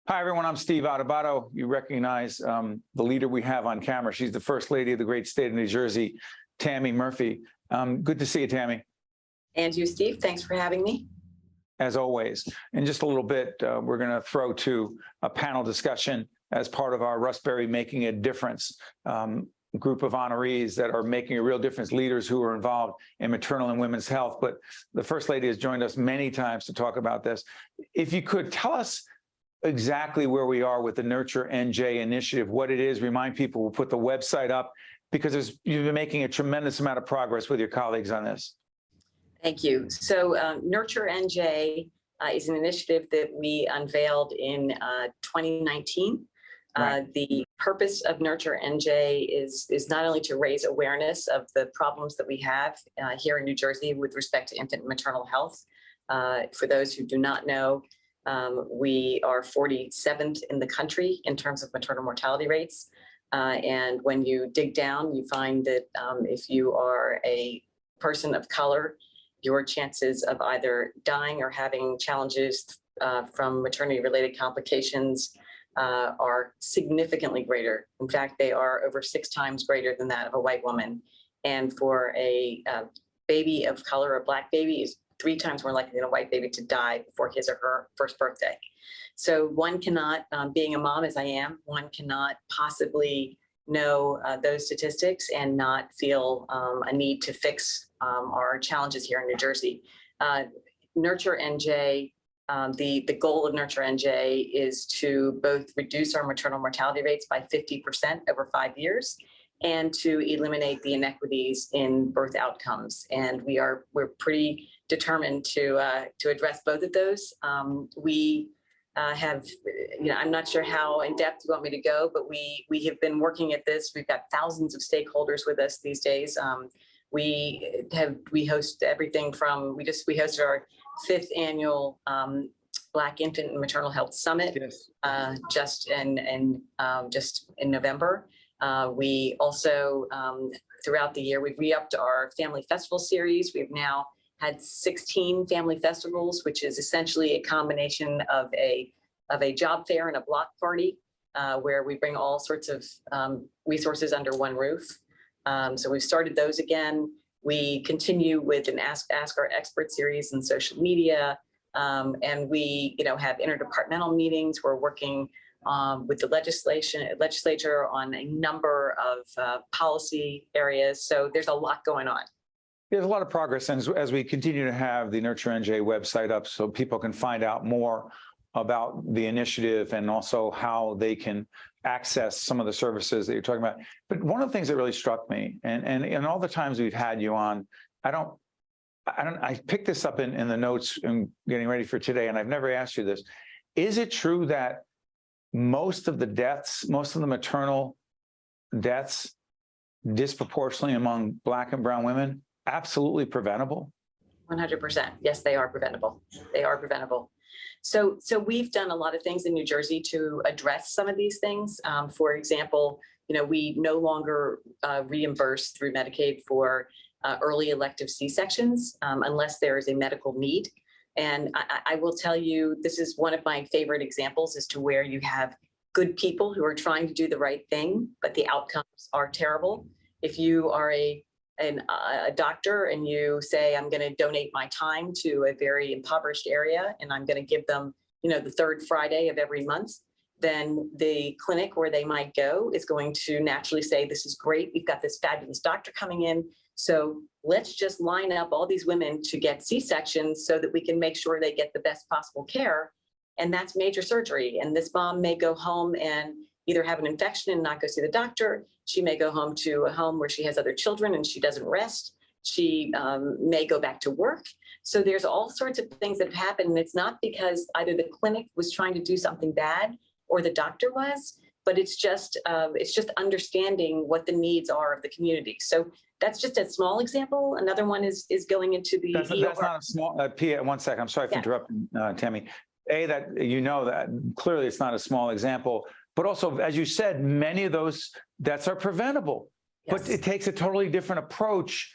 Hi, everyone. I'm Steve Adubato. You recognize the leader we have on camera. She's the First Lady of the great state of New Jersey, Tammy Murphy. Good to see you, Tammy. And you, Steve. Thanks for having me. As always. In just a little bit, we're going to throw to a panel discussion as part of our Rustberry Making a Difference group of honorees that are making a real difference, leaders who are involved in maternal and women's health. But the First Lady has joined us many times to talk about this. If you could tell us exactly where we are with the Nurture NJ initiative, what it is, remind people, we'll put the website up, because you've been making a tremendous amount of progress with your colleagues on this. Thank you. So Nurture NJ is an initiative that we unveiled in 2019. Right. The purpose of Nurture NJ is not only to raise awareness of the problems that we have here in New Jersey with respect to infant and maternal health. For those who do not know, we are 47th in the country in terms of maternal mortality rates. And when you dig down, you find that if you are a person of color, your chances of either dying or having challenges from maternity-related complications are significantly greater. In fact, they are over 6 times greater than that of a white woman. And for a baby of color, a Black baby is 3 times more likely than a white baby to die before his or her first birthday. So one cannot, being a mom as I am, one cannot possibly know those statistics and not feel a need to fix our challenges here in New Jersey. Nurture NJ, the goal of Nurture NJ is to both reduce our maternal mortality rates by 50% over 5 years and to eliminate the inequities in birth outcomes. And we're pretty determined to address both of those. We have, I'm not sure how in depth you want me to go, but we have been working at this. We've got thousands of stakeholders with us these days. We host everything from, we hosted our 5th annual Black Infant and Maternal Health Summit. Yes. just in November. We also, throughout the year, we've re-upped our Family Festival series. We've now had 16 family festivals, which is essentially a combination of a job fair and a block party, where we bring all sorts of resources under one roof. So we've started those again. We continue with an Ask Our Expert series in social media, and we have interdepartmental meetings. We're working with the legislature on a number of policy areas. So there's a lot going on. There's a lot of progress, and as we continue to have the Nurture NJ website up so people can find out more about the initiative and also how they can access some of the services that you're talking about. But one of the things that really struck me, and all the times we've had you on, I picked this up in the notes and getting ready for today, and I've never asked you this. Is it true that most of the deaths, most of the maternal deaths disproportionately among Black and brown women, absolutely preventable? 100%. Yes, they are preventable. They are preventable. So we've done a lot of things in New Jersey to address some of these things. For example, we no longer reimburse through Medicaid for early elective C-sections unless there is a medical need. And I will tell you, this is one of my favorite examples as to where you have good people who are trying to do the right thing, but the outcomes are terrible. If you are a doctor and you say, I'm going to donate my time to a very impoverished area and I'm going to give them, the 3rd Friday of every month, then the clinic where they might go is going to naturally say, this is great. We've got this fabulous doctor coming in. So let's just line up all these women to get C-sections so that we can make sure they get the best possible care. And that's major surgery. And this mom may go home and either have an infection and not go see the doctor. She may go home to a home where she has other children and she doesn't rest. She may go back to work. So there's all sorts of things that have happened. And it's not because either the clinic was trying to do something bad or the doctor was, but it's just understanding what the needs are of the community. So that's just a small example. Another one is going into the That's not a small, Pia, one second. I'm sorry for interrupting, Tammy. That clearly it's not a small example. But also, as you said, many of those deaths are preventable. Yes. But it takes a totally different approach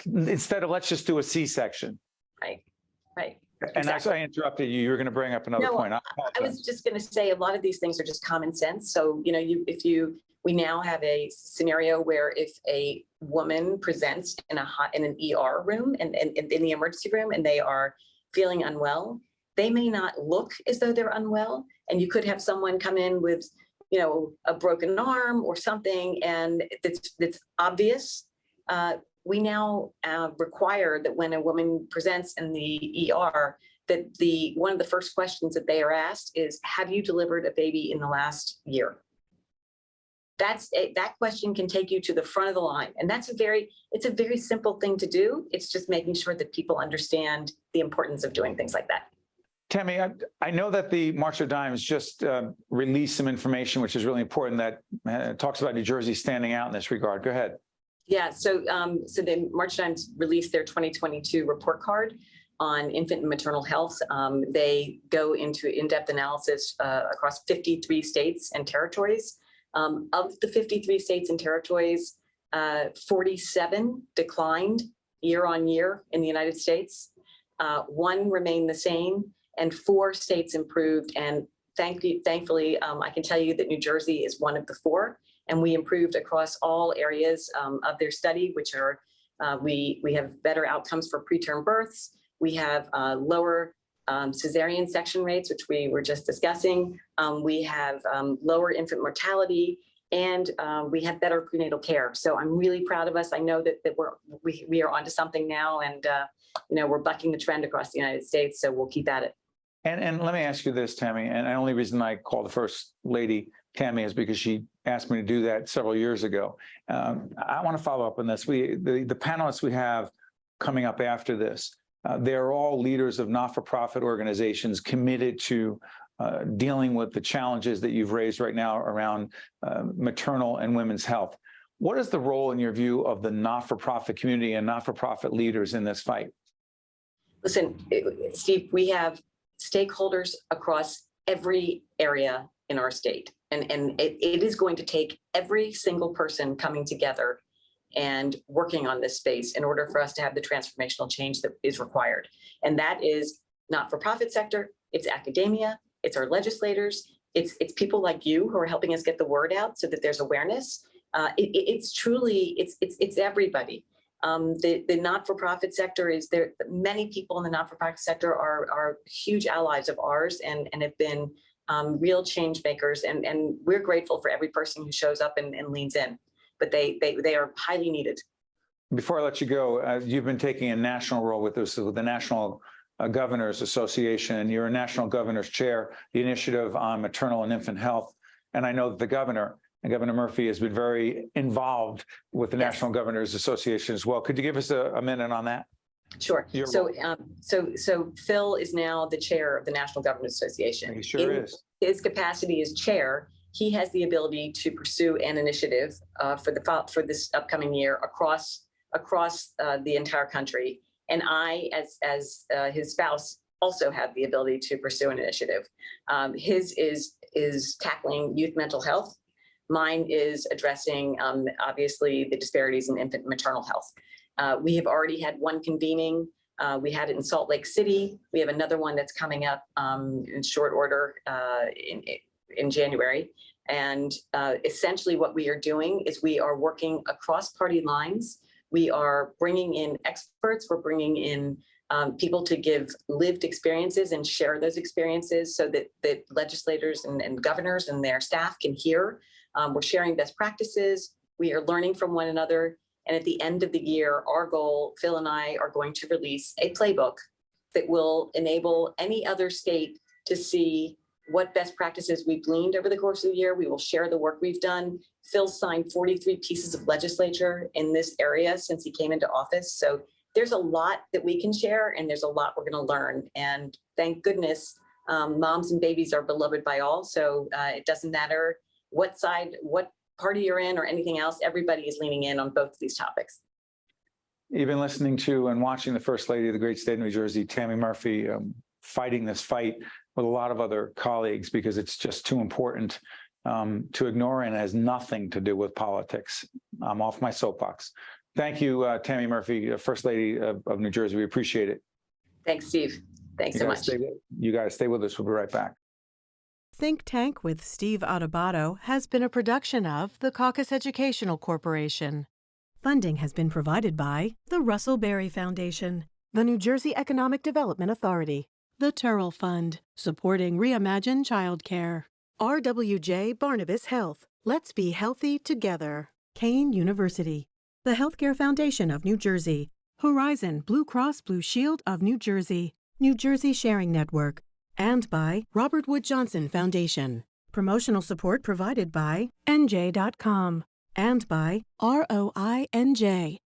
instead of let's just do a C-section. Right. And as I interrupted you, you were going to bring up another No, point. I was just going to say a lot of these things are just common sense. So, you know, we now have a scenario where if a woman presents in an ER room and in the emergency room and they are feeling unwell, they may not look as though they're unwell. And you could have someone come in with, you know, a broken arm or something, and it's obvious. We now require that when a woman presents in the ER, that one of the first questions that they are asked is, have you delivered a baby in the last year? That question can take you to the front of the line. And it's a very simple thing to do. It's just making sure that people understand the importance of doing things like that. Tammy, I know that the March of Dimes just released some information, which is really important, that talks about New Jersey standing out in this regard. Go ahead. Yeah, so the March Times released their 2022 report card on infant and maternal health. They go into in-depth analysis across 53 states and territories. Of the 53 states and territories, 47 declined year on year in the United States. 1 remained the same, and 4 states improved. And thankfully, I can tell you that New Jersey is one of the 4. And we improved across all areas of their study, which are, we have better outcomes for preterm births. We have lower cesarean section rates, which we were just discussing. We have lower infant mortality, and we have better prenatal care. So I'm really proud of us. I know that we are onto something now, and you know, we're bucking the trend across the United States. So we'll keep at it. And let me ask you this, Tammy, and the only reason I call the First Lady Tammy is because she asked me to do that several years ago. I want to follow up on this. The panelists we have coming up after this, they're all leaders of not-for-profit organizations committed to dealing with the challenges that you've raised right now around maternal and women's health. What is the role, in your view, of the not-for-profit community and not-for-profit leaders in this fight? Listen, Steve, we have stakeholders across every area in our state. And it is going to take every single person coming together and working on this space in order for us to have the transformational change that is required. And that is not-for-profit sector, it's academia, it's our legislators, it's people like you who are helping us get the word out so that there's awareness. It's truly, it's everybody. The not-for-profit sector is there. Many people in the not-for-profit sector are huge allies of ours and have been real change makers, and we're grateful for every person who shows up and leans in, but they are highly needed. Before I let you go, you've been taking a national role with this, with the National Governors Association, and you're a National Governors Chair, the Initiative on Maternal and Infant Health. And I know that Governor Murphy has been very involved with the National Governors Association as well. Could you give us a minute on that? Sure. So Phil is now the chair of the National Governors Association. He sure is. His capacity as chair, he has the ability to pursue an initiative for this upcoming year across the entire country. And I, as his spouse, also have the ability to pursue an initiative. His is tackling youth mental health. Mine is addressing, obviously, the disparities in infant and maternal health. We have already had one convening. We had it in Salt Lake City. We have another one that's coming up in short order in January. And essentially what we are doing is we are working across party lines. We are bringing in experts. We're bringing in people to give lived experiences and share those experiences so that legislators and governors and their staff can hear. We're sharing best practices. We are learning from one another. And at the end of the year, our goal, Phil and I are going to release a playbook that will enable any other state to see what best practices we've gleaned over the course of the year. We will share the work we've done. Phil signed 43 pieces of legislature in this area since he came into office. So there's a lot that we can share, and there's a lot we're going to learn. And thank goodness, moms and babies are beloved by all. So it doesn't matter what side, what party you're in or anything else, everybody is leaning in on both of these topics. You've been listening to and watching the First Lady of the great state of New Jersey, Tammy Murphy, fighting this fight with a lot of other colleagues because it's just too important to ignore, and has nothing to do with politics. I'm off my soapbox. Thank you, Tammy Murphy, First Lady of New Jersey. We appreciate it. Thanks, Steve. Thanks so much. You guys stay with us. We'll be right back. Think Tank with Steve Adubato has been a production of the Caucus Educational Corporation. Funding has been provided by the Russell Berry Foundation, the New Jersey Economic Development Authority, the Turrell Fund, supporting Reimagine Childcare, RWJ Barnabas Health, Let's Be Healthy Together, Kane University, the Healthcare Foundation of New Jersey, Horizon Blue Cross Blue Shield of New Jersey, New Jersey Sharing Network, and by Robert Wood Johnson Foundation. Promotional support provided by NJ.com and by ROINJ.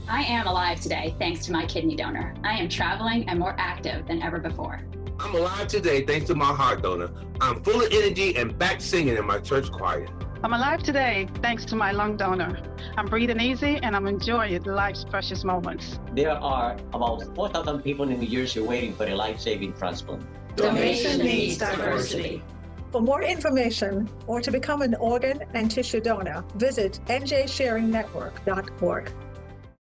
I am alive today thanks to my kidney donor. I am traveling and more active than ever before. I'm alive today thanks to my heart donor. I'm full of energy and back singing in my church choir. I'm alive today thanks to my lung donor. I'm breathing easy and I'm enjoying life's precious moments. There are about 4,000 people in New Jersey waiting for a life-saving transplant. Donation needs diversity. For more information or to become an organ and tissue donor, visit njsharingnetwork.org.